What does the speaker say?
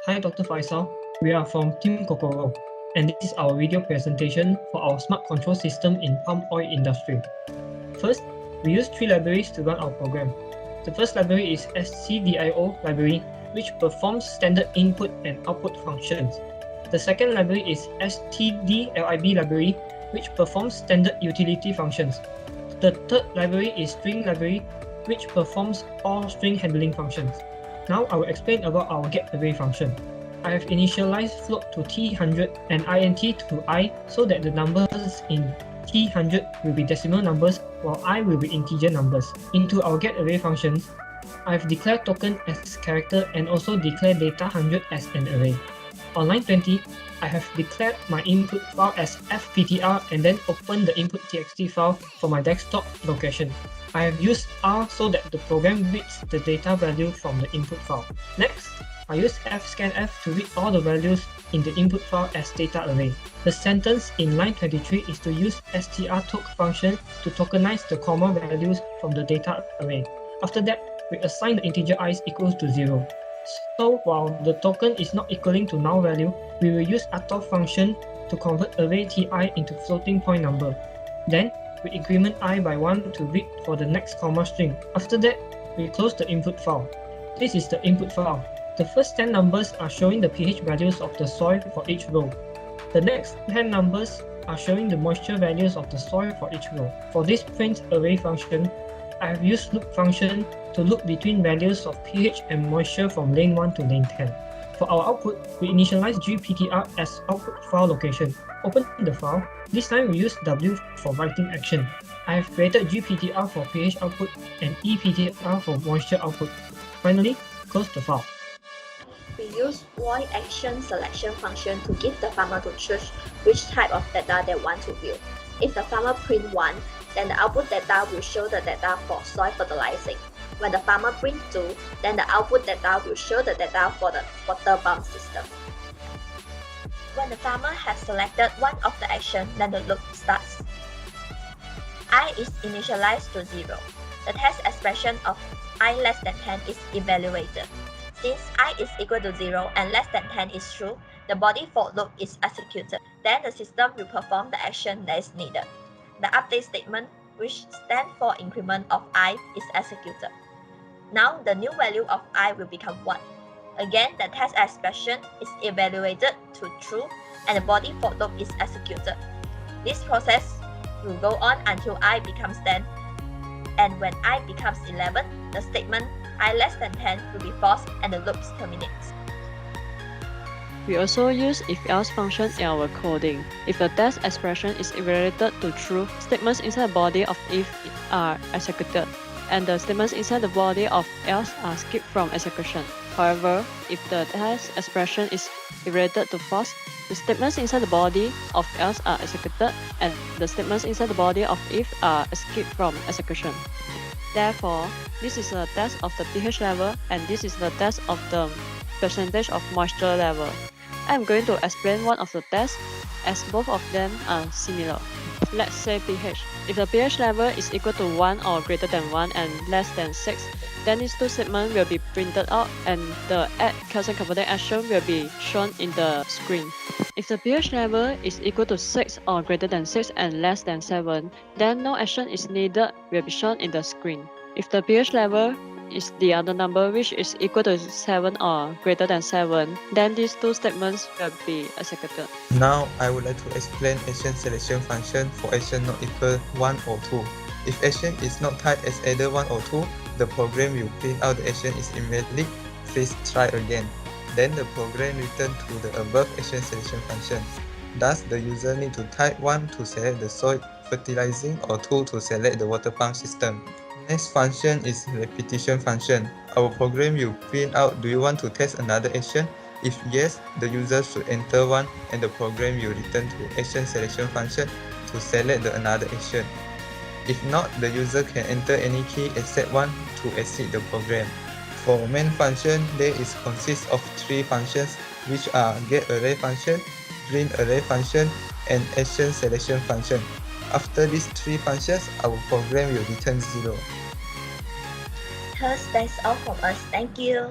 Hi Dr. Faisal, we are from Team Kokoro, and this is our video presentation for our smart control system in palm oil industry. First, we use three libraries to run our program. The first library is scdio library, which performs standard input and output functions. The second library is stdlib library, which performs standard utility functions. The third library is string library, which performs all string handling functions. Now I will explain about our getArray function. I have initialized float to T100 and int to I so that the numbers in T100 will be decimal numbers while I will be integer numbers. Into our getArray function, I have declared token as character and also declared data100 as an array. On line 20, I have declared my input file as fptr and then opened the input.txt file for my desktop location. I have used R so that the program reads the data value from the input file. Next, I use fscanf to read all the values in the input file as data array. The sentence in line 23 is to use strtoke function to tokenize the comma values from the data array. After that, we assign the integer I is equals to 0. So while the token is not equaling to null value, we will use atof function to convert array ti into floating point number. Then, we increment I by 1 to read for the next comma string. After that, we close the input file. This is the input file. The first 10 numbers are showing the pH values of the soil for each row. The next 10 numbers are showing the moisture values of the soil for each row. For this print array function, I have used loop function to loop between values of pH and moisture from lane 1 to lane 10. For our output, we initialize gptr as output file location. Open the file. This time we use W for writing action. I have created gptr for pH output and eptr for moisture output. Finally, close the file. We use void action selection function to give the farmer to choose which type of data they want to view. If the farmer print 1, then the output data will show the data for soil fertilizing. When the farmer print 2, then the output data will show the data for the water pump system. When the farmer has selected one of the action, then the loop starts. I is initialized to 0. The test expression of I less than 10 is evaluated. Since I is equal to 0 and less than 10 is true, the body for loop is executed. Then the system will perform the action that is needed. The update statement, which stands for increment of I, is executed. Now the new value of I will become 1. Again, the test expression is evaluated to true and the body for loop is executed. This process will go on until I becomes 10, and when I becomes 11, the statement I less than 10 will be false and the loop terminates. We also use if-else function in our coding. If the test expression is evaluated to true, statements inside the body of if are executed, and the statements inside the body of else are skipped from execution. However, if the test expression is evaluated to false, the statements inside the body of else are executed, and the statements inside the body of if are skipped from execution. Therefore, this is a test of the pH level, and this is the test of the percentage of moisture level. I am going to explain one of the tests, as both of them are similar. Let's say pH. If the pH level is equal to 1 or greater than 1 and less than 6, then these two statements will be printed out and the add calcium carbonate action will be shown in the screen. If the pH level is equal to 6 or greater than 6 and less than 7, then no action is needed will be shown in the screen. If the pH level is the other number which is equal to 7 or greater than 7, then these two statements will be executed. Now I would like to explain action selection function for action not equal 1 or 2. If action is not typed as either 1 or 2, the program will print out the action is invalid. Please try again. Then the program returns to the above action selection function. Thus, the user need to type 1 to select the soil fertilizing or 2 to select the water pump system. Next function is repetition function. Our program will print out do you want to test another action? If yes, the user should enter 1 and the program will return to action selection function to select the another action. If not, the user can enter any key except 1 to exit the program. For main function, there is consists of 3 functions which are getArray function, printArray function, and action selection function. After these 3 functions, our program will return 0. Thus, that's all from us. Thank you.